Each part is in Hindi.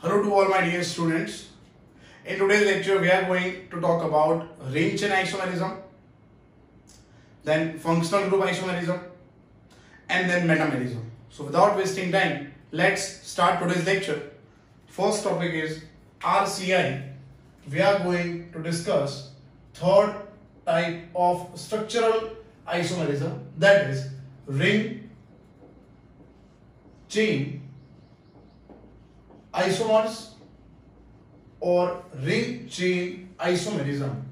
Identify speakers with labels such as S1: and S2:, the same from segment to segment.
S1: Hello to all my dear students. In today's lecture, we are going to talk about ring chain isomerism, then functional group isomerism, and then metamerism. So without wasting time, let's start today's lecture. First topic is RCI. We are going to discuss third type of structural isomerism, that is ring chain isomers or ring chain isomerism,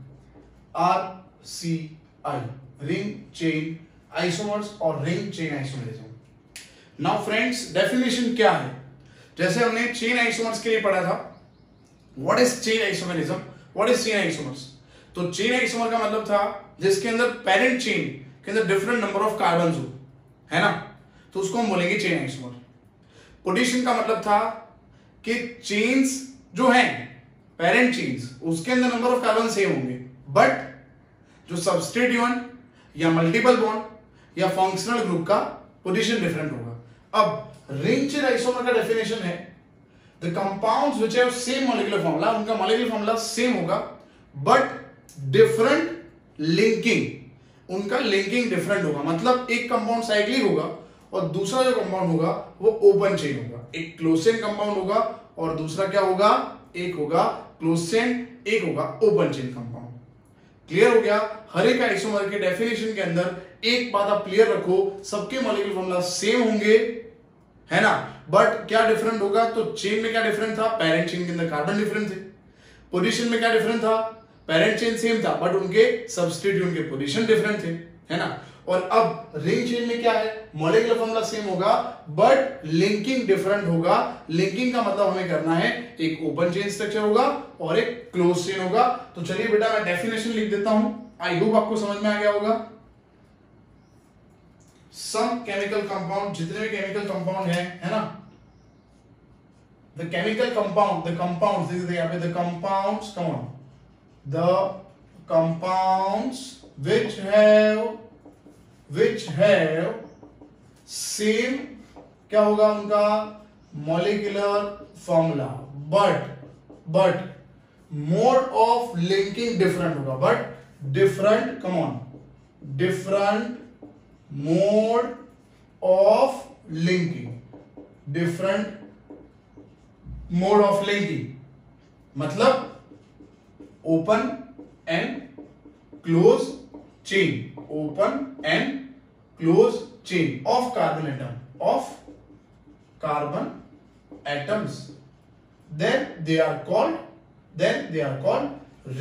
S1: RCI, ring chain isomers और ring chain isomerism. Now friends, definition क्या है? जैसे हमने chain isomers के लिए पढ़ा था, what is chain isomerism, what is chain isomers? तो chain isomer का मतलब था जिसके अंदर parent chain के अंदर different number of carbons हो, है ना? तो उसको हम बोलेंगे chain isomer. पोजीशन का मतलब था कि चेन्स जो हैं पेरेंट चेन्स उसके अंदर नंबर ऑफ कार्बन सेम होंगे, बट जो सबस्ट्रेट यूनिट या मल्टीपल बॉन्ड या फंक्शनल ग्रुप का पोजीशन डिफरेंट होगा. अब रिंग चेन आइसोमर का डेफिनेशन है the compounds which have same molecular formula, उनका मॉलिक्यूलर फॉर्मूला सेम होगा बट डिफरेंट लिंकिंग, उनका लिंकिंग डिफरेंट होगा. मतलब एक कंपाउंड साइक्लिक होगा और दूसरा जो कंपाउंड होगा वो ओपन चेन होगा. एक क्लोज चेन कंपाउंड होगा और दूसरा क्या होगा, एक होगा क्लोज चेन, एक होगा ओपन चेन कंपाउंड. क्लियर हो गया? हर एक आइसोमर के डेफिनेशन के अंदर एक बात आप क्लियर रखो, सबके मॉलिक्यूलर फॉर्मूला सेम होंगे, है ना, बट क्या डिफरेंट होगा. तो चेन में क्या डिफरेंट था, पेरेंट चेन के अंदर कार्बन डिफरेंट थे. पोजीशन में क्या डिफरेंट था, पेरेंट चेन सेम था बट उनके सबस्ट्रेट उनके पोजीशन डिफरेंट थे, है ना. और अब रिंग चेन में क्या है, मॉलिक्यूलर फॉर्मूला सेम होगा बट लिंकिंग डिफरेंट होगा. लिंकिंग का मतलब हमें करना है एक ओपन चेन स्ट्रक्चर होगा और एक क्लोज चेन होगा. तो चलिए बेटा मैं डेफिनेशन लिख देता हूं, आई होप आपको समझ में आ गया होगा. सम केमिकल कंपाउंड, जितने भी केमिकल कंपाउंड है ना, the chemical compound, the compounds, देखिए यहां पे the compounds, come on, the compounds which have same, क्या होगा उनका molecular formula, but mode of linking different होगा, but different, come on, different mode of linking, different mode of linking, मतलब open and close chain, open and close chain of carbon atoms, then they are called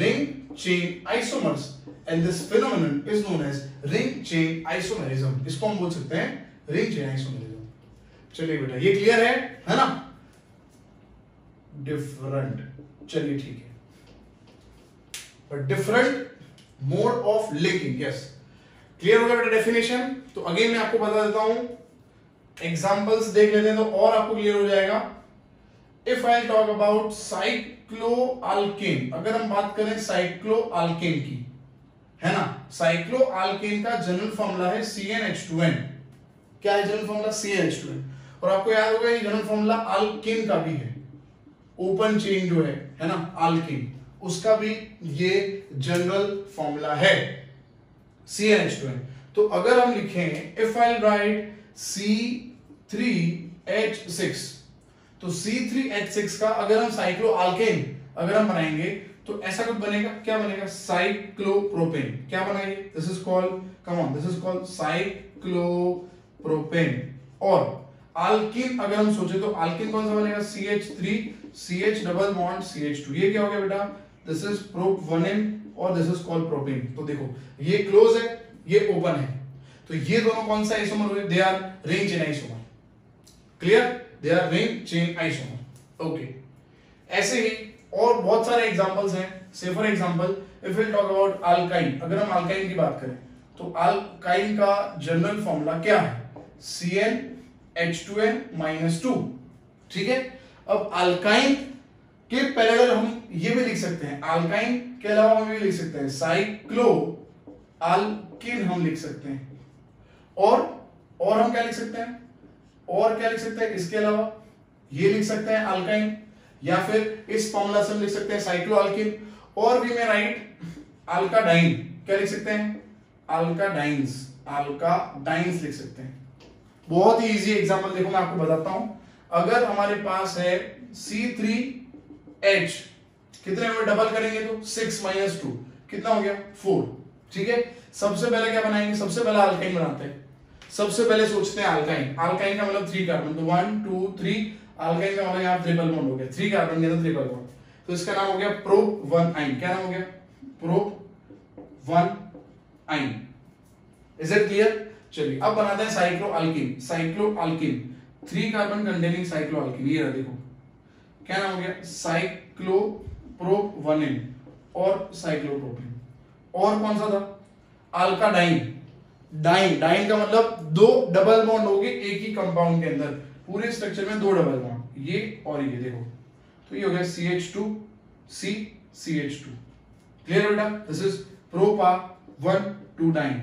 S1: ring chain isomers, and this phenomenon is known as ring chain isomerism. इसको हम बोल सकते हैं ring chain isomerism. चलिए बेटा ये क्लियर है ना, डिफरेंट, चलिए ठीक है, but different mode of linking, yes, clear हो गया बेटा डेफिनेशन. तो अगेन मैं आपको बता देता हूं, एग्जांपल्स देख लेते हैं तो और आपको क्लियर हो जाएगा. इफ आई टॉक अबाउट साइक्लोअल्केन, अगर हम बात करें साइक्लोअल्केन की, है ना, साइक्लोअल्केन का जनरल फॉर्मूला है CnH2n. क्या है जनरल फॉर्मूला, CnH2n. और आपको याद होगा ये जनरल फॉर्मूला अल्केन का भी है, ओपन चेन जो है ना अल्केन, उसका भी ये जनरल फॉर्मूला है CnH2n. तो अगर हम लिखें इफ आई राइट C3H6, तो C3H6 का अगर हम साइक्लोअल्केन अगर हम बनाएंगे तो ऐसा कुछ बनेगा, क्या बनेगा, साइक्लोप्रोपेन. क्या बनाएंगे, this is called, come on, this is called cyclopropane. और अल्कीन अगर हम सोचे तो अल्कीन कौन सा बनेगा, CH3 CH double bond CH2. ये क्या हो गया बेटा, दिस इज प्रोप1n और दिस इज कॉल्ड प्रोपेन. तो देखो ये क्लोज है, ये ओपन है, तो ये दोनों कौन सा आइसोमर हुए, they are ring chain isomer. Clear, they are ring chain isomer. Okay, ऐसे ही और बहुत सारे एग्जांपल्स हैं. Say for example if we talk about alkyne, अगर हम अल्काइन की बात करें तो अल्काइन का जनरल फॉर्मूला क्या है, CnH2n-2. ठीक है. अब अल्काइन के पैरेलल हम ये भी लिख सकते हैं, अल्काइन के अलावा हम ये लिख सकते हैं साइक्लो अल्किन हम लिख सकते हैं, और हम क्या लिख सकते हैं, और क्या लिख सकते हैं इसके अलावा, ये लिख सकते हैं अल्काइन, या फिर इस फॉर्मूला से हम लिख सकते हैं साइक्लोअल्किन, और वी में राइट अल्काडाइन, क्या लिख सकते हैं, अल्काडाइंस, अल्काडाइंस लिख सकते हैं। बहुत ही इजी एग्जांपल देखो मैं आपको बताता हूं। अगर हमारे पास है C3H, कितने में डबल करेंगे तो 6 - 2 कितना हो गया 4, ठीक है। सबसे पहले क्या बनाएंगे, सबसे पहले अल्काइन बनाते हैं, सबसे पहले सोचते हैं अल्काइन। अल्काइन का मतलब 3 कार्बन, तो 1 2 3, अल्काइन का मतलब यहाँ ट्रिपल बॉन्ड हो गया, 3 कार्बन के अंदर ट्रिपल बॉन्ड, तो इसका नाम हो गया प्रोप-1-आइन। क्या नाम हो गया, प्रोप-1-आइन। Is it clear? चलिए अब बनाते हैं साइक्लोअल्किन। साइक्लोअल्किन 3 कार्बन कंटेनिंग साइक्लोअल्किन, ये रहा देखो, क्या नाम हो गया, साइक्लोप्रोप-1-इन और साइक्लोप्रोपिन। और कौन सा था, अल्काडाइन। डाइन, डाइन का मतलब 2 डबल बॉन्ड हो गए एक ही कंपाउंड के अंदर, पूरे स्ट्रक्चर में 2 डबल बॉन्ड, ये और ये देखो, तो ये हो गया CH2 CH2। क्लियर बेटा? दिस इज प्रोपा-1,2-डाइन,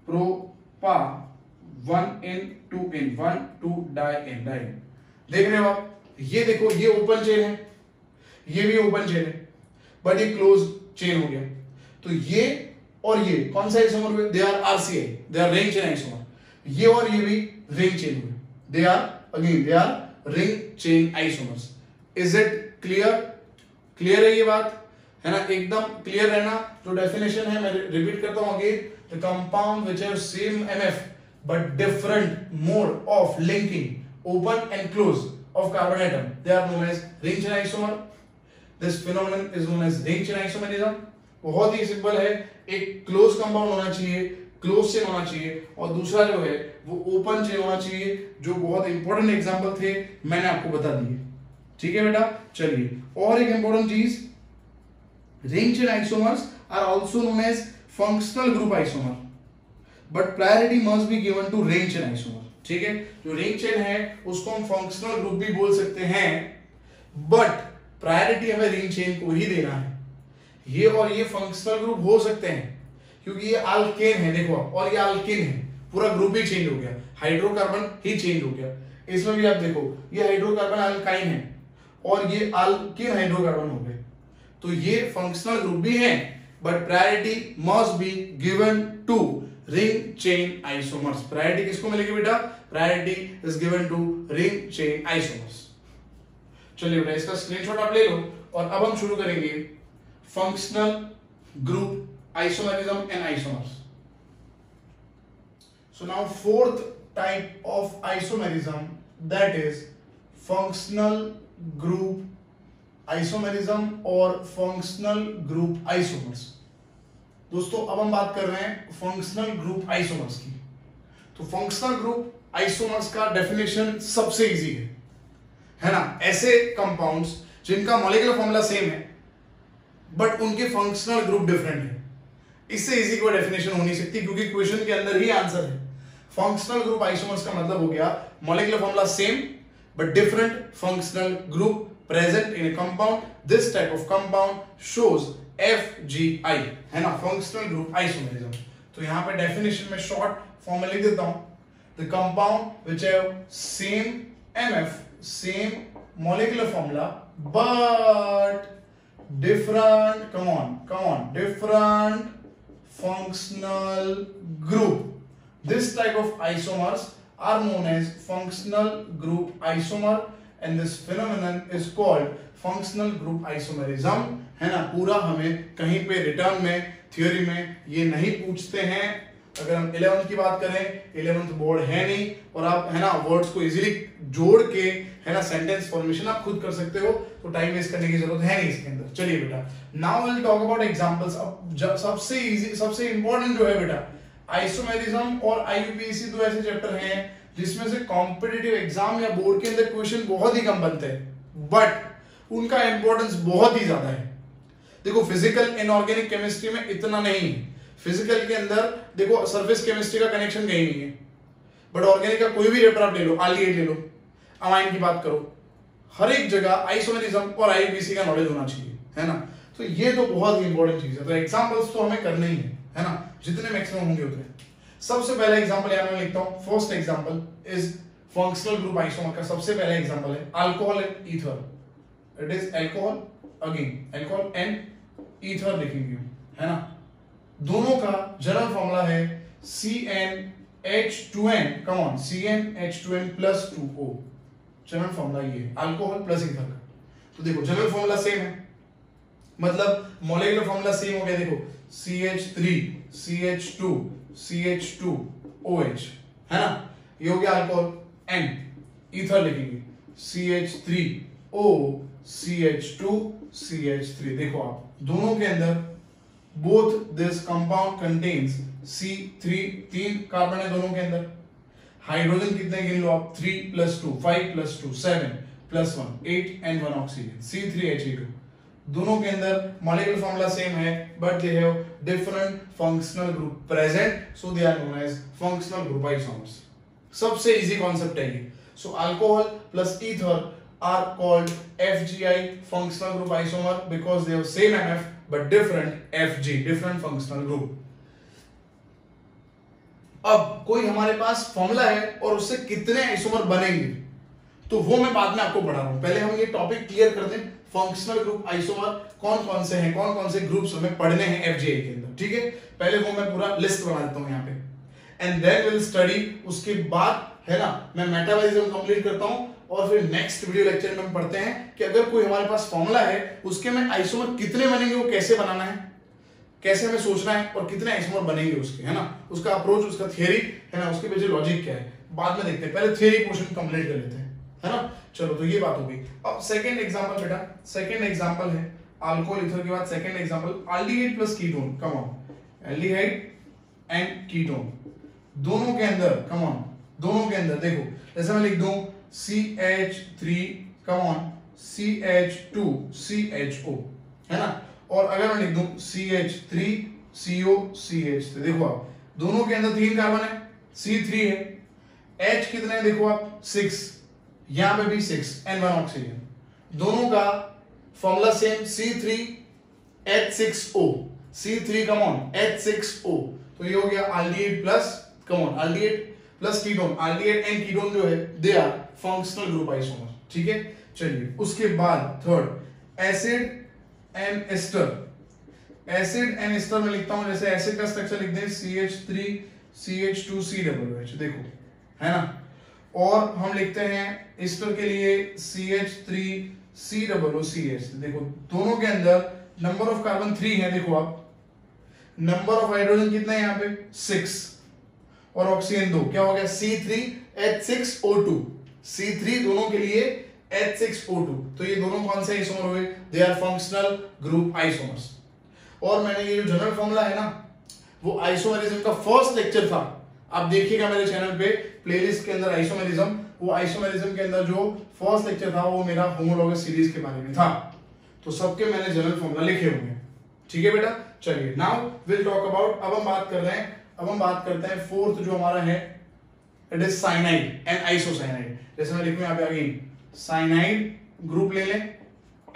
S1: प्रोपा-1,N,2,N, 1,2-डाइन, डाइन। देख रहे हो आप, ये देखो, ये ओपन चेन है, ये भी ओपन चेन है, बट ये क्लोज चेन हो गया। तो ये और ये कौन सा आइसोमर हुए, they are RCI, they are ring chain isomer. ये और ये भी रिंग चेन हुए, they are ring chain isomers. Is it clear? Clear है ये बात, है ना, एकदम क्लियर है ना। जो डेफिनेशन है मैं रिपीट करता हूं again, the compound which have same MF but different mode of linking open and close of carbon atom, they are known as ring chain isomer. This phenomenon is known as ring chain isomerism. बहुत ही सिंपल है, एक क्लोज कंपाउंड होना चाहिए, क्लोज चेन होना चाहिए, और दूसरा जो है वो ओपन चेन होना चाहिए। जो बहुत इंपॉर्टेंट एग्जांपल थे मैंने आपको बता दिए, ठीक है बेटा। चलिए और एक इंपॉर्टेंट चीज, ring chain isomers are also known as functional group isomer, but priority must be given to ring chain isomer, ठीक है। जो रिंग चेन है उसको हम फंक्शनल ग्रुप भी बोल सकते हैं, बट प्रायोरिटी हमें रिंग चेन को ही देना है। ये और ये फंक्शनल ग्रुप हो सकते हैं क्योंकि ये अल्केन है, देखो, और ये अल्किन है, पूरा ग्रुप ही चेंज हो गया, हाइड्रोकार्बन ही चेंज हो गया। इसमें भी आप देखो, ये हाइड्रोकार्बन अल्काइन है और ये अल्किन हाइड्रोकार्बन हो गए, तो ये फंक्शनल ग्रुप भी है, but priority must be given to ring chain isomers. Priority किसको मिलेगी बेटा, priority is given to ring chain isomers. चलिए बेटा इसका स्क्रीनशॉट आप ले लो, और अब हम शुरू करेंगे functional group isomerism and isomers. So now fourth type of isomerism, that is functional group isomerism और फंक्शनल ग्रुप आइसोमर्स। दोस्तों अब हम बात कर रहे हैं फंक्शनल ग्रुप आइसोमर्स की। तो फंक्शनल ग्रुप आइसोमर्स का डेफिनेशन सबसे इजी है ना, ऐसे कंपाउंड्स जिनका मॉलिक्यूलर फॉर्मूला सेम है बट उनके फंक्शनल ग्रुप डिफरेंट है। इससे इजी कोई डेफिनेशन हो नहीं सकती, क्योंकि क्वेश्चन के अंदर ही आंसर है। फंक्शनल ग्रुप आइसोमर्स का मतलब हो गया molecular formula same but different functional group present in A compound. This type of compound shows FGI, है ना, फंक्शनल ग्रुप आइसोमेरिज्म। तो यहां पे डेफिनेशन में शॉर्ट फॉर्म में लिख देता हूं, the compound which have same MF, same molecular formula but different, come on, different functional group. This type of isomers are known as functional group isomer, and this phenomenon is called functional group isomerism, है ना। पूरा हमें कहीं पे रिटर्न में, थ्योरी में ये नहीं पूछते हैं। अगर हम 11th की बात करें, 11th बोर्ड है नहीं, और आप, है ना, वर्ड्स को इजीली जोड़ के, है ना, सेंटेंस फॉर्मेशन आप खुद कर सकते हो, तो टाइम वेस्ट करने की जरूरत है नहीं इसके अंदर। चलिए बेटा, now will talk about examples. अब सबसे इजी, सबसे इंपॉर्टेंट जो है बेटा, आइसोमेरिज्म और IUPAC दो ऐसे चैप्टर हैं जिसमें से कॉम्पिटिटिव एग्जाम या बोर्ड के अंदर क्वेश्चन बहुत ही कम बनते हैं, बट उनका इंपॉर्टेंस बहुत ही ज्यादा है। देखो फिजिकल इनऑर्गेनिक केमिस्ट्री में इतना नहीं है, फिजिकल के अंदर देखो सरफेस केमिस्ट्री का कनेक्शन कहीं नहीं है, बट ऑर्गेनिक का कोई भी चैप्टर आप ले लो, आलिएट ले लो, अमाइन की बात करो, हर एक जगह आइसोमेरिज्म और IUPAC का नॉलेज होना चाहिए, है ना। तो ये तो बहुत ही इंपॉर्टेंट चीज है। तो एग्जांपल्स तो हमें करने ही है ना, जितने मैक्सिमम होंगे उतने। सबसे पहला एग्जांपल यहां मैं लिखता हूं, first example is functional group isomer का सबसे पहला एग्जांपल है alcohol and ether, it is alcohol, again alcohol and ether लिखेंगे, है ना। दोनों का जनरल फॉर्मूला है CnH2n, come on, CnH2n plus 2O, general formula ये है अल्कोहल प्लस ईथर का। तो देखो जनरल फॉर्मूला सेम है, मतलब मॉलिक्यूलर फॉर्मूला सेम हो गया। देखो CH3 CH2 CH2OH, है ना, ये हो गया अल्कोहल, एंड ईथर लिखेंगे CH3O CH2 CH3। देखो आप दोनों के अंदर both this compound contains C3, 3 carbon है दोनों के अंदर। हाइड्रोजन कितने गिन लो आप, 3 + 2 5 + 2 7 + 1 8 एंड 1 ऑक्सीजन, C3He2। दोनों के अंदर मॉलिक्यूलर फॉर्मूला सेम है, but they have different functional group present, so they are known as functional group isomers. सबसे इजी कॉन्सेप्ट है ये। So alcohol plus ether are called FGI, functional group isomer, because they have same MF but different FG, different functional group। अब कोई हमारे पास फॉर्मूला है और उससे कितने आइसोमर बनेंगे, तो वो मैं बाद में आपको पढ़ा रहा हूं। पहले हम ये टॉपिक क्लियर कर दें, फंक्शनल ग्रुप आइसोमर कौन कौन से हैं, कौन कौन से ग्रुप्स हमें पढ़ने हैं FGI के अंदर, ठीक है। पहले वो मैं पूरा लिस्ट बना देता हूं यहाँ पे, एंड देन विल स्टडी। उसके बाद, है ना, मैं मेटाबॉलिज्म कंप्लीट करता हूं, और फिर नेक्स्ट वीडियो लेक्चर में हम पढ़ते हैं कि अगर कोई हमारे पास फॉर्मूला है उसके में आइसोमर कितने बनेंगे, वो कैसे बनाना है, कैसे हमें सोचना है, और कितने आइसोमर बनेंगे उसके, है ना, उसका अप्रोच, उसका थियरी, है ना, उसके पीछे लॉजिक क्या है, बाद में देखते हैं। पहले थियरी पोर्शन कंप्लीट कर लेते हैं, है ना। चलो, तो ये बात हो गई। अब सेकंड एग्जांपल बेटा, सेकंड एग्जांपल है अल्कोहल ईथर के बाद second example aldehyde plus ketone. Come on, aldehyde and ketone दोनों के अंदर, कम ऑन, दोनों के अंदर देखो, जैसे मैं लिख दूं CH3, come on, CH2 CHO, है ना, और अगर मैं लिख दूं CH3 CO CH3, देखो आप दोनों के अंदर 3 कार्बन है, C3 है, H कितने हैं देखो आप 6, यहां पे भी 6 एंड 1 ऑक्सीजन। दोनों का formula same, C3H6O, C3 come on H6O, तो ये हो गया aldehyde plus, come on, aldehyde plus ketone. Aldehyde and ketone जो है they are functional group isomer, ठीक है। चलिए, उसके बाद third acid and ester. Acid and ester में लिखता हूं, जैसे एसिड का स्ट्रक्चर लिख दें CH3 CH2 COOH, देखो, है ना, और हम लिखते हैं एस्टर के लिए CH3 COOCH, देखो दोनों के अंदर नंबर ऑफ कार्बन 3 है, देखो आप, नंबर ऑफ हाइड्रोजन कितना है यहाँ पे 6, और ऑक्सीजन 2, क्या हो गया C3H6O2, C3 दोनों के लिए H6O2, तो ये दोनों कौन से आइसोमर हुए, they are functional group isomers. और मैंने ये जो जनरल फॉर्मूला है ना, वो आइसोमेरिज्म का फर्स्ट लेक्चर था, आप देखिएगा मेरे चैनल पे प्लेलिस्ट के अंदर आइसोमेरिज्म, वो आइसोमेरिज्म के अंदर जो फर्स्ट लेक्चर था वो मेरा होमोलॉगस सीरीज के बारे में था, तो सबके मैंने जनरल फॉर्मूला लिखे हुए हैं, ठीक है बेटा। चलिए, नाउ विल टॉक अबाउट, अब हम बात कर रहे हैं, अब हम बात करते हैं फोर्थ जो हमारा है, it is cyanide and isocyanide. जैसे मैं लिखूं यहाँ पे अगेन, साइनाइड ग्रुप ले लें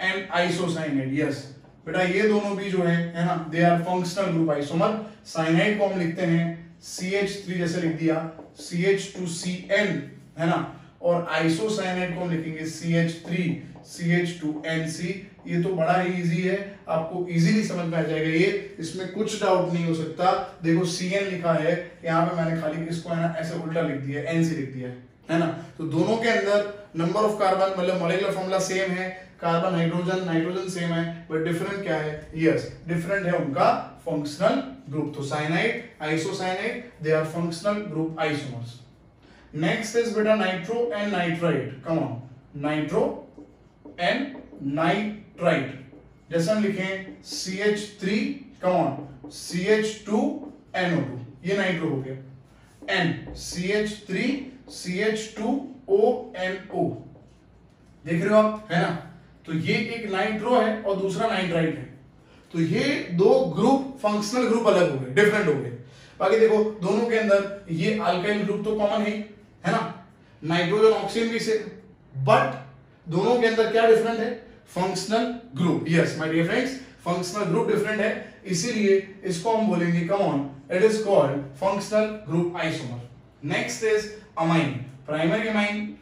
S1: एंड आइसोसाइनाइड, यस बेटा, ये दोनों भी जो है ना, they are functional group isomer. Cyanide को हम लिखते हैं CH3, जैसे लिख दिया CH2CN, है ना, और आइसोसाइनाइड को हम लिखेंगे CH3 CH2NC। ये तो बड़ा ही इजी है, आपको इजीली समझ में आ जाएगा ये, इसमें कुछ डाउट नहीं हो सकता। देखो CN लिखा है, यहाँ पे मैंने खाली इसको है ना ऐसे उल्टा लिख दिया, NC लिख दिया है ना। तो दोनों के अंदर नंबर ऑफ कार्बन, मतलब मॉलिक्यूलर फॉर्मूला सेम है, कार्बन हाइड्रोजन नाइट्रोजन सेम है, बट डिफरेंट क्या है, यस डिफरेंट है उनका फंक्शनल ग्रुप। तो cyanide, isocyanide, they are functional group isomers. Next is बेटा nitro and nitrite, come on, nitro and nitrite. जैसे हम लिखें CH3, कम ऑन, CH2NO2, ये नाइट्रो हो गया, एंड CH3 CH2ONO, देख रहे हो आप, है ना। तो ये एक नाइट्रो है और दूसरा नाइट्राइट है, तो ये दो ग्रुप फंक्शनल ग्रुप अलग हो गए, डिफरेंट हो गए। बाकी देखो दोनों के अंदर ये अल्काइल ग्रुप तो कॉमन है ना, नाइट्रोजन ऑक्सीजन भी से, बट दोनों के अंदर क्या डिफरेंट है, functional group. Yes my dear friends, functional group different है, इसीलिए इसको हम बोलेंगे, come on, it is called functional group isomer. Next is amine, primary amine,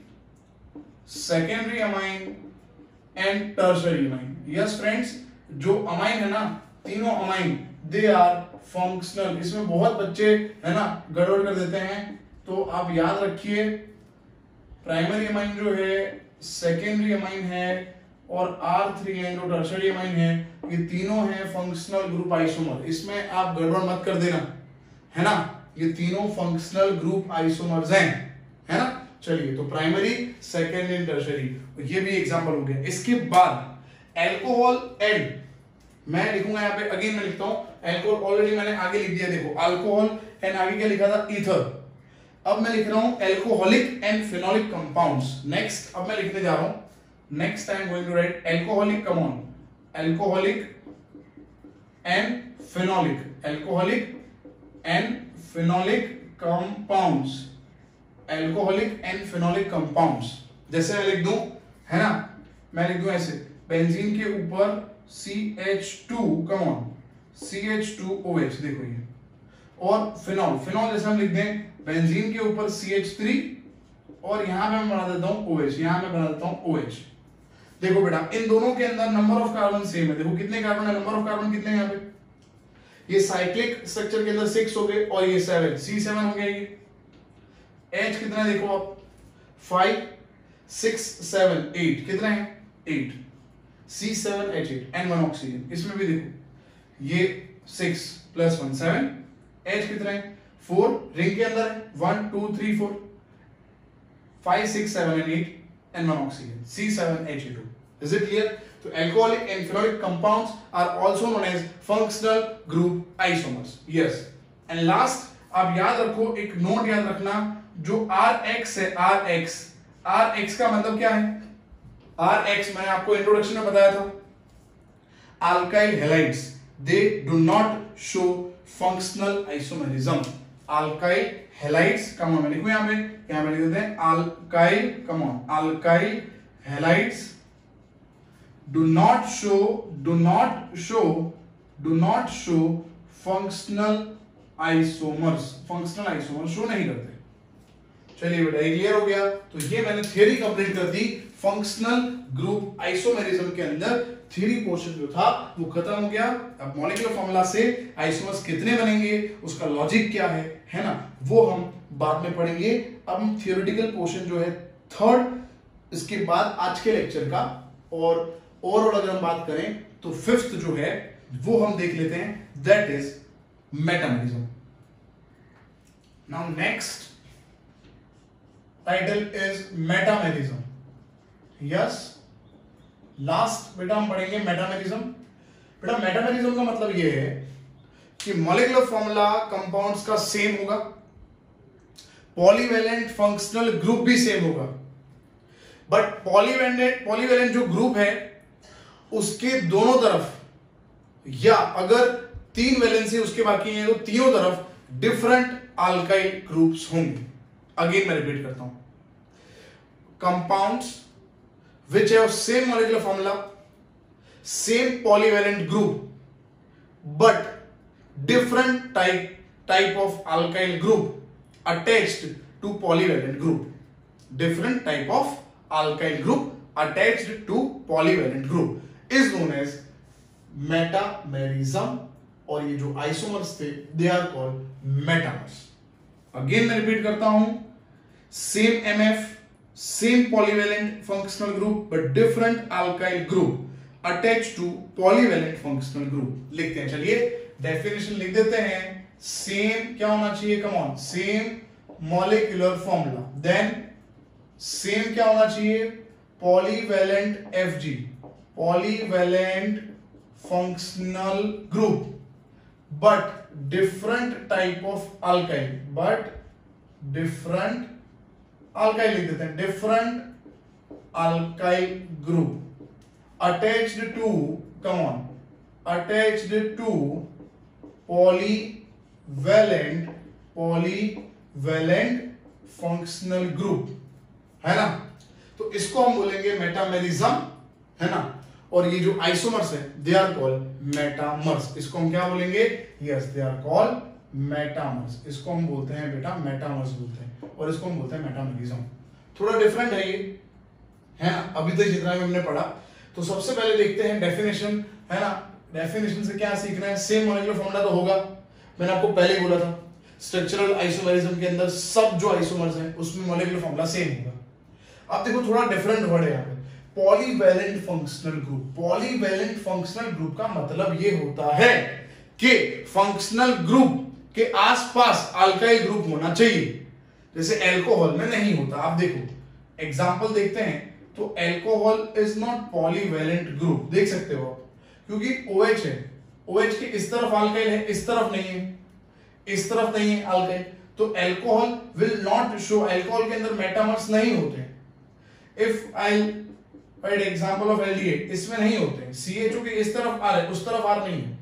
S1: secondary amine and tertiary amine. Yes friends, जो अमाइन है ना, तीनों अमाइन दे आर फंक्शनल। इसमें बहुत बच्चे है ना गड़बड़ कर देते हैं, तो आप याद रखिए प्राइमरी अमाइन जो है, सेकेंडरी अमाइन है और R3 एंड जो टर्शरी अमाइन है, ये तीनों हैं फंक्शनल ग्रुप आइसोमर। इसमें आप गड़बड़ मत कर देना, है ना, ये तीनों फंक्शनल ग्रुप आइसोमर्स हैं, है ना। चलिए, तो प्राइमरी, सेकेंडरी एंड टर्शरी, ये भी एग्जांपल हो गया। इसके बाद अल्कोहल एल, मैं लिखूंगा यहाँ पे, अगेन मैं लिखता हूं अल्कोहल, ऑलरेडी मैंने आगे लिख दिया, देखो अल्कोहल एंड आगे क्या लिखा था, ईथर। अब मैं लिख रहा हूं alcoholic and phenolic compounds. Next अब मैं लिखने जा रहा हूं, next I am going to write alcoholic, come on, alcoholic and phenolic, alcoholic and phenolic compounds, alcoholic and phenolic compounds. जैसे मैं लिख दूं, है ना, मैं लिख दूं ऐसे, बेंजीन के ऊपर CH2, कम ऑन, CH2OH, देखो ये, और फिनॉल, फिनॉल जैसे हम लिख दें बेंजीन के ऊपर CH3 और यहां पे मैं बना देता हूं OH, यहां मैं बना देता हूं OH। देखो बेटा, इन दोनों के अंदर नंबर ऑफ कार्बन सेम है, देखो कितने कार्बन है, नंबर ऑफ कार्बन कितने हैं यहाँ पे, ये साइक्लिक स्ट्रक्चर के अंदर 6 हो गए और ये 7, C7 हो गया ये। H कितना है देखो आप, 5 6 7 8, कितना है 8, C7H8 and 1 ऑक्सीजन। इसमें भी देखो ये 6 + 1 7, H कितना है 4, रिंग के अंदर है 1 2 3 4 5 6 7 and 8 and 1 oxygen, C7H2। Is it clear? तो alcoholic and phenolic compounds are also known as functional group isomers. Yes. And last, आप याद रखो, एक नोट याद रखना, जो RX है, RX का मतलब क्या है, RX मैंने आपको इंट्रोडक्शन में बताया था, alkyl halides, they do not show functional isomerism. alkyl halides, come on, मैं लिखूं यहाँ पे लिख देते हैं alkyl, come on, alkyl halides do not show functional isomers, functional isomers show नहीं करते। चलिए बेटा, ये क्लियर हो गया। तो ये मैंने थ्योरी कंप्लीट कर दी, फंक्शनल ग्रुप आइसोमेरिज्म के अंदर थ्योरी पोर्शन जो था वो खत्म हो गया। अब मॉलिक्यूलर फॉर्मूला से आइसोमर्स कितने बनेंगे, उसका लॉजिक क्या है ना, वो हम बाद में पढ़ेंगे। अब हम थियोरेटिकल पोर्शन जो है थर्ड, इसके बाद आज के लेक्चर का, और ओवरऑल अगर हम बात करें तो फिफ्थ जो है वो हम देख लेते हैं, that is metamerism. Now next title is metamerism. Yes, last बेटा हम पढ़ेंगे मेटामेरिज्म। बेटा मेटामेरिज्म का मतलब ये है कि मॉलिक्यूलर फॉर्मूला कंपाउंड्स का सेम होगा, पॉलीवैलेंट फंक्शनल ग्रुप भी सेम होगा, बट पॉलीवैलेंट जो ग्रुप है उसके दोनों तरफ, या अगर 3 वैलेंसी उसके बाकी हैं तो तीनों तरफ डिफरेंट अल्काइल ग्रुप्स होंगे। अगेन मैं रिपीट करता हूं, compounds which have same molecular formula, same polyvalent group, but different type of alkyl group attached to polyvalent group, different type of alkyl group attached to polyvalent group is known as metamerism, और ये जो आइसोमर्स थे they are called metamers। Again मैं रिपीट करता हूं, same MF, same polyvalent functional group but different alkyl group attached to polyvalent functional group। लिखते हैं, चलिए डेफिनेशन लिख देते हैं। सेम क्या होना चाहिए, come on, same molecular formula, then same क्या होना चाहिए, polyvalent FG, polyvalent functional group, but different type of alkyl, but different alkyl लिख देते हैं, different alkyl group attached to, come on, attached to polyvalent functional group, है ना। तो इसको हम बोलेंगे मेटामेरिज्म, है ना। और ये जो आइसोमर्स है दे आर कॉल्ड मेटामर्स। इसको हम क्या बोलेंगे, yes, they are called metamers. इसको हम बोलते हैं बेटा मेटामर्स बोलते हैं, और इसको हम बोलते हैं मेटामेरिज्म। थोड़ा डिफरेंट है ये, है ना। अभी तक जितना भी हमने पढ़ा तो सबसे पहले देखते हैं डेफिनेशन, है ना। डेफिनेशन से क्या सीखना है, सेम मॉलिक्यूलर फॉर्मूला तो होगा, मैंने आपको पहले ही बोला था स्ट्रक्चरल आइसोमेरिज्म के अंदर सब जो आइसोमर्स हैं उसमें मॉलिक्यूलर फॉर्मूला सेम होगा। अब देखो थोड़ा डिफरेंट वर्ड है यहाँ पे, polyvalent functional group. Polyvalent functional group का मतलब ये होता है कि फंक्शनल ग्रुप के आसपास अल्काइल ग्रुप होना चाहिए, जैसे अल्कोहल में नहीं होता। आप देखो एग्जांपल देखते हैं, तो alcohol is not polyvalent group, देख सकते हो आप, क्योंकि OH है, OH के इस तरफ अल्काइल है, इस तरफ नहीं है, इस तरफ नहीं है अल्काइल, तो alcohol will not show, alcohol के अंदर मेटामर्स नहीं होते। If I right example of aldehyde, इसमें नहीं होते हैं, CHO के इस तरफ R है, उस तरफ R नहीं है,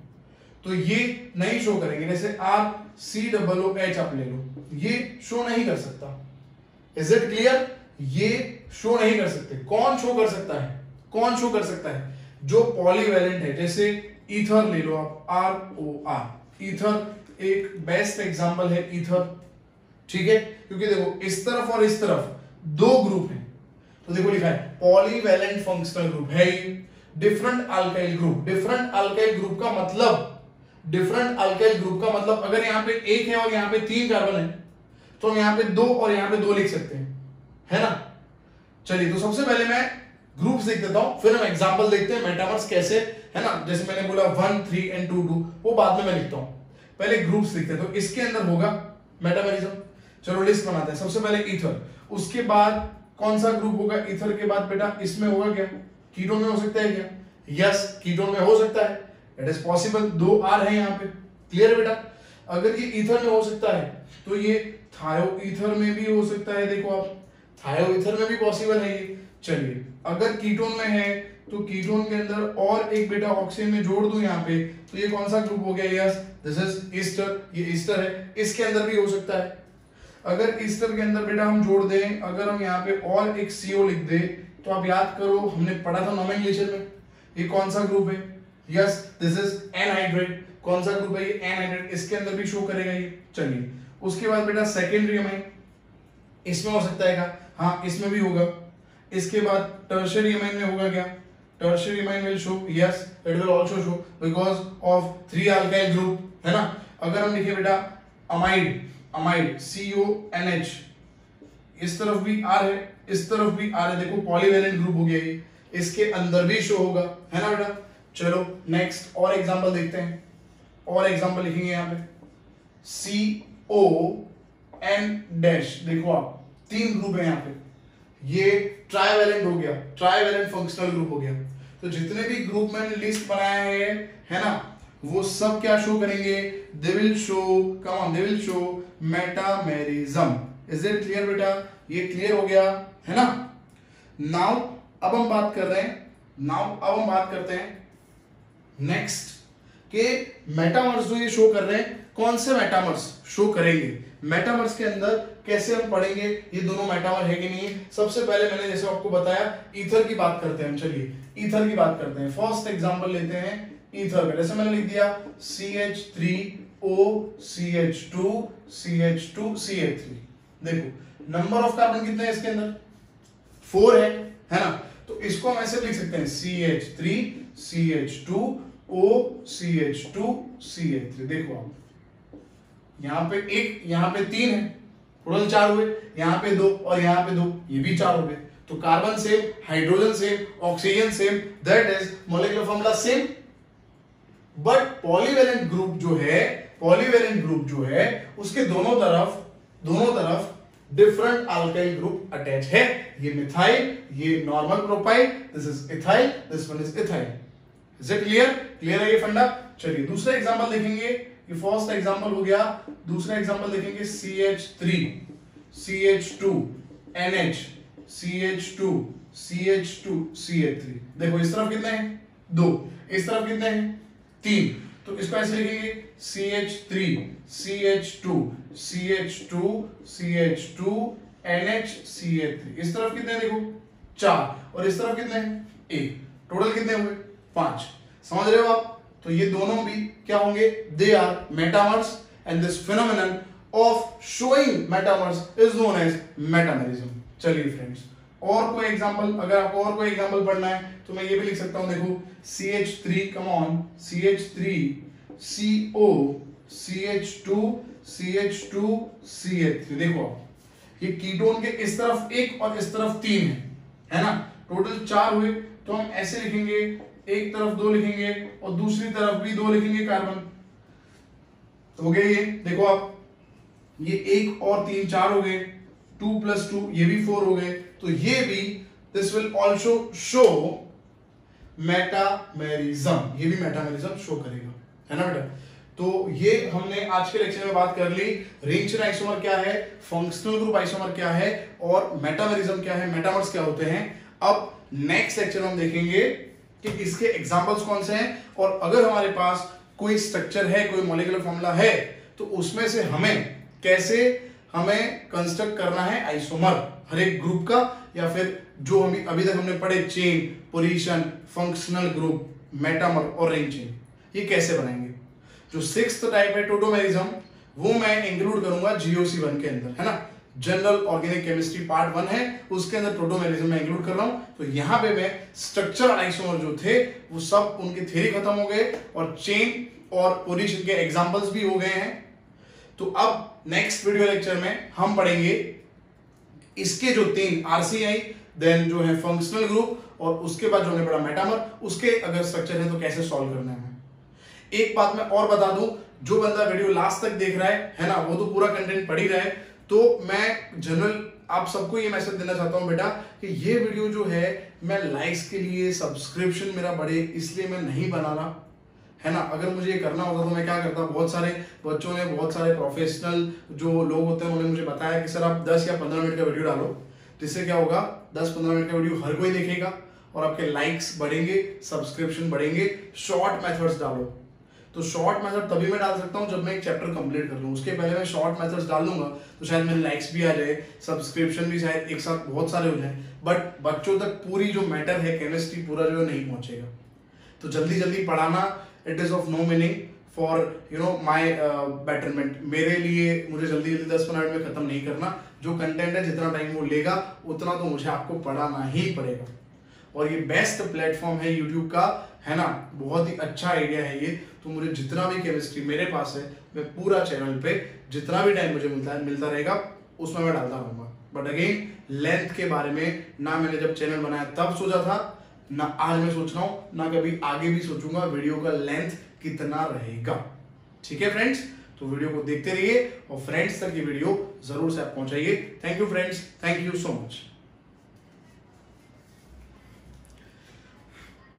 S1: तो ये नहीं शो करेंगे। जैसे RCOOH आप ले लो, ये शो नहीं कर सकता। Is it clear? ये शो नहीं कर सकते। कौन शो कर सकता है? कौन शो कर सकता है? जो पॉलीवैलेंट है, जैसे ईथर ले लो आप, ROR, ईथर एक बेस्ट एग्जांपल है ईथर, ठीक है, क्योंकि देखो इस तरफ और इस तरफ दो ग्रुप हैं, तो देखो लिखा है पॉलीवैलेंट फंक्शनल ग्रुप है। Different alkyl group, different alkyl group का मतलब, डिफरेंट अल्काइल ग्रुप का मतलब अगर यहाँ पे एक है और यहाँ पे 3 कार्बन है, तो हम यहाँ पे 2 और यहाँ पे 2 लिख सकते हैं, है ना। चलिए, तो सबसे पहले मैं ग्रुप्स लिख देता हूं, फिर हम एग्जांपल देखते हैं मेटामर्स कैसे, है ना। जैसे मैंने बोला 1, 3 and 2, 2 वो बाद में मैं लिखता हूं, पहले ग्रुप्स लिखते हैं। तो इसके अंदर होगा मेटामरिज्म। चलो लिस्ट बनाते हैं। सबसे पहले ईथर, उसके बाद कौन सा ग्रुप होगा ईथर के बाद बेटा? इसमें होगा क्या? कीटोन में हो सकता है क्या? यस, कीटोन में हो सकता है, इट इज पॉसिबल। 2 R है यहाँ पे, क्लियर बेटा। अगर ये ईथर में हो सकता है तो ये थायो ईथर में भी हो सकता है, देखो आप थायो ईथर में भी पॉसिबल है ये। चलिए, अगर कीटोन में है तो कीटोन के अंदर और एक बेटा ऑक्सीजन में जोड़ दूं यहाँ पे, तो ये कौन सा ग्रुप हो गया? यस, दिस इज ईस्टर, ये ईस्टर है, इसके अंदर भी हो सकता है। अगर ईस्टर के अंदर बेटा हम जोड़ दें, अगर हम यहाँ पे और एक CO लिख दे, तो आप याद करो हमने पढ़ा था नोमेनक्लेचर में, ये कौन सा ग्रुप है? Yes, this is anhydride. कौन सा ग्रुप है ये? एनहाइड्रेट, इसके अंदर भी शो करेगा ये। चलिए, उसके बाद बेटा सेकेंडरी अमाइन, इसमें हो सकता है क्या? हाँ, इसमें भी होगा। इसके बाद टर्शियरी अमाइन में होगा क्या? Tertiary amine will show, yes it will also show because of 3 alkyl group, है ना। अगर हम लिखे बेटा अमाइड, अमाइड CONH, इस तरफ भी R है, इस तरफ भी R है, देखो पॉलीवैलेंट ग्रुप हो गया ये, इसके अंदर भी शो होगा, है ना बेटा। चलो नेक्स्ट और एग्जांपल देखते हैं, और एग्जांपल लिखेंगे यहाँ पे CON डैश, देखो आप 3 ग्रुप है यहाँ पे, ये ट्राइवैलेंट हो गया, ट्राइवैलेंट फंक्शनल ग्रुप हो गया। तो जितने भी ग्रुप मैंने लिस्ट बनाया है ना, वो सब क्या शो करेंगे? They will show, come on, they will show metamerism. Is it clear बेटा? ये क्लियर हो गया, है ना। नाउ अब हम बात कर रहे हैं, अब हम बात करते हैं नेक्स्ट के मेटामर्स जो ये शो कर रहे हैं, कौन से मेटामर्स शो करेंगे, मेटामर्स के अंदर कैसे हम पढ़ेंगे ये दोनों मेटामर है कि नहीं। सबसे पहले मैंने जैसे आपको बताया ईथर की बात करते हैं हम। चलिए ईथर की बात करते हैं। फर्स्ट एग्जांपल लेते हैं ईथर का, जैसे मैंने लिख दिया CH3O CH2 CH2 CH3। देखो नंबर ऑफ कार्बन कितने हैं इसके अंदर? 4 है ना। तो इसको हम ऐसे लिख सकते हैं CH3 CH2 O CH2 CH3। देखो आप यहाँ पे 1, यहाँ पे 3 है, टोटल 4 हुए, यहाँ पे 2 और यहाँ पे 2, ये भी 4 हो गए। तो carbon same, hydrogen same, oxygen same, that is molecular formula same. But polyvalent group जो है, पॉलीवैलेंट ग्रुप जो है उसके दोनों तरफ डिफरेंट अल्काइल ग्रुप अटैच है। ये मिथाइल, ये normal propyl, this is ethyl, this one is ethyl. Is it clear? Clear है ये फंडा। चलिए दूसरा एग्जांपल देखेंगे, ये फर्स्ट एग्जांपल हो गया। दूसरा एग्जांपल देखेंगे CH3 CH2 NH CH2 CH2 CH3। देखो इस तरफ कितने हैं? 2, इस तरफ कितने हैं? 3। तो इसको ऐसे लिखेंगे CH3 CH2 CH2 CH2 NH CH3। इस तरफ कितने हैं? देखो 4 और इस तरफ कितने हैं? 1। टोटल कितने हुए? 5। समझ रहे हो आप? तो ये दोनों भी क्या होंगे? They are metamers and this phenomenon of showing metamers is known as metamerism. चलिए फ्रेंड्स, और कोई एग्जांपल, अगर आपको और कोई एग्जांपल पढ़ना है तो मैं ये भी लिख सकता हूं, देखो CH3 come on CH3 CO CH2 CH2 CH3। देखो आप ये कीटोन के इस तरफ एक और इस तरफ 3 है ना, टोटल 4 हुए। तो हम ऐसे लिखेंगे, एक तरफ 2 लिखेंगे और दूसरी तरफ भी 2 लिखेंगे कार्बन। हो गए ये, देखो आप ये 1 और 3 4 हो गए, 2 + 2 ये भी 4 हो गए। तो ये भी this will also show metamerism, ये भी मेटामेरिज्म शो करेगा, है ना बेटा। तो ये हमने आज के लेक्चर में बात कर ली, रिंग चेन आइसोमर क्या है, फंक्शनल ग्रुप आइसोमर क्या है और मेटामेरिज्म क्या है, मेटामर्स क्या होते हैं। अब नेक्स्ट लेक्चर में हम देखेंगे कि इसके एग्जांपल्स कौन से हैं, और अगर हमारे पास कोई स्ट्रक्चर है, कोई मॉलिक्यूलर फॉर्मूला है, तो उसमें से हमें कंस्ट्रक्ट करना है आइसोमर हर एक ग्रुप का, या फिर जो हम अभी तक हमने पढ़े chain, position, functional group, metamer और रिंग चेन, ये कैसे बनाएंगे। जो 6th टाइप है टोटोमेरिज्म, वो मैं इंक्लूड करूंगा GOC 1 के अंदर, है ना, जनरल ऑर्गेनिक केमिस्ट्री पार्ट 1 है, उसके अंदर टोटोमेरिज्म में इंक्लूड कर रहा हूं। तो यहां पे मैं स्ट्रक्चर आइसोमर जो थे वो सब उनके थ्योरी खत्म हो गए और चेन और पोजीशन के एग्जांपल्स भी हो गए हैं। तो अब नेक्स्ट वीडियो लेक्चर में हम पढ़ेंगे इसके जो 3 RCI, देन जो है फंक्शनल ग्रुप, और उसके बाद जो हमने पढ़ा मेटामर, उसके अगर स्ट्रक्चर है तो कैसे सॉल्व करना है। एक बात मैं और बता दूं, जो बंदा वीडियो लास्ट तक देख रहा है ना, वो तो पूरा कंटेंट पढ़ ही रहा है। तो मैं जनरल आप सबको ये मैसेज देना चाहता हूं बेटा कि ये वीडियो जो है मैं लाइक्स के लिए, सब्सक्रिप्शन मेरा बढ़े इसलिए मैं नहीं बना रहा, है ना। अगर मुझे ये करना होता तो मैं क्या करता। बहुत सारे बच्चों ने, बहुत सारे प्रोफेशनल जो लोग होते हैं उन्होंने मुझे बताया कि सर आप 10 या 15 मिनट का वीडियो डालो, जिससे क्या होगा 10-15 मिनट का वीडियो हर कोई देखेगा और आपके लाइक्स बढ़ेंगे, सब्सक्रिप्शन बढ़ेंगे। शॉर्ट मेथड्स डालो, तो शॉर्ट मेथड तभी मैं डाल सकता हूं जब मैं एक चैप्टर कंप्लीट कर लूं। उसके पहले मैं शॉर्ट मेथड्स डाल दूंगा तो शायद मेरे लाइक्स भी आ जाए, सब्सक्रिप्शन भी शायद एक साथ बहुत सारे हो जाए, बट बच्चों तक पूरी जो मैटर है केमिस्ट्री पूरा जो नहीं पहुंचेगा। तो जल्दी जल्दी पढ़ाना, it is of no meaning for my betterment. मेरे लिए मुझे जल्दी 10-15 मिनट में खत्म नहीं करना। जो कंटेंट है जितना टाइम वो लेगा उतना तो मुझे आपको पढ़ाना ही पड़ेगा। और ये बेस्ट प्लेटफॉर्म है यूट्यूब का, है ना, बहुत ही अच्छा आइडिया है ये। तो मुझे जितना भी केमिस्ट्री मेरे पास है, मैं पूरा चैनल पे जितना भी टाइम मुझे मिलता रहेगा उसमें मैं डालता रहूंगा। बट अगेन लेंथ के बारे में ना मैंने जब चैनल बनाया तब सोचा था, ना आज मैं सोच रहा हूं, ना कभी आगे भी सोचूंगा वीडियो का लेंथ कितना रहेगा। ठीक है फ्रेंड्स, तो वीडियो को देखते रहिए और फ्रेंड्स तक ये वीडियो जरूर से आप पहुंचाइए। Thank you friends, thank you so much.